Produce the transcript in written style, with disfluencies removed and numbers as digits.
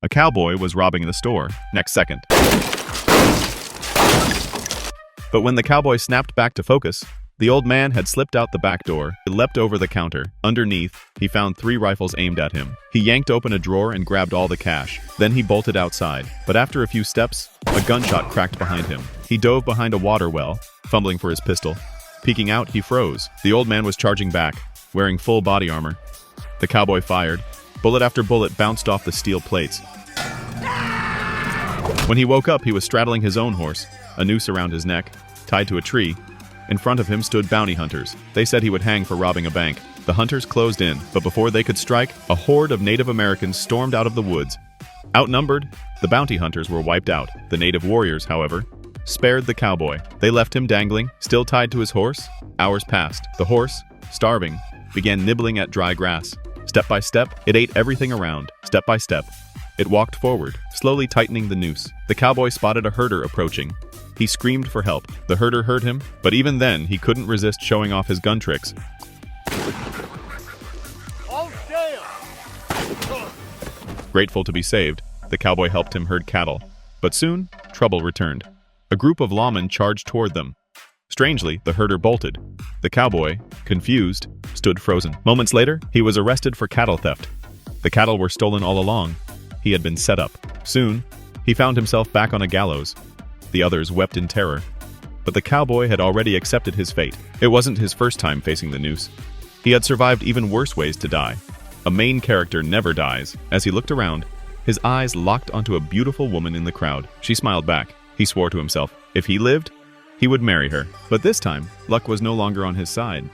A cowboy was robbing the store. Next second. But when the cowboy snapped back to focus, the old man had slipped out the back door. He leapt over the counter. Underneath, he found 3 rifles aimed at him. He yanked open a drawer and grabbed all the cash. Then he bolted outside. But after a few steps, a gunshot cracked behind him. He dove behind a water well, fumbling for his pistol. Peeking out, he froze. The old man was charging back, wearing full body armor. The cowboy fired. Bullet after bullet bounced off the steel plates. When he woke up, he was straddling his own horse, a noose around his neck, tied to a tree. In front of him stood bounty hunters. They said he would hang for robbing a bank. The hunters closed in, but before they could strike, a horde of Native Americans stormed out of the woods. Outnumbered, the bounty hunters were wiped out. The native warriors, however, spared the cowboy. They left him dangling, still tied to his horse. Hours passed. The horse, starving, began nibbling at dry grass. Step by step, it ate everything around. Step by step, it walked forward, slowly tightening the noose. The cowboy spotted a herder approaching. He screamed for help. The herder heard him, but even then, he couldn't resist showing off his gun tricks. Oh, damn! Grateful to be saved, the cowboy helped him herd cattle. But soon, trouble returned. A group of lawmen charged toward them. Strangely, the herder bolted. The cowboy, confused, stood frozen. Moments later, he was arrested for cattle theft. The cattle were stolen all along. He had been set up. Soon, he found himself back on a gallows. The others wept in terror. But the cowboy had already accepted his fate. It wasn't his first time facing the noose. He had survived even worse ways to die. A main character never dies. As he looked around, his eyes locked onto a beautiful woman in the crowd. She smiled back. He swore to himself, if he lived, he would marry her. But this time, luck was no longer on his side.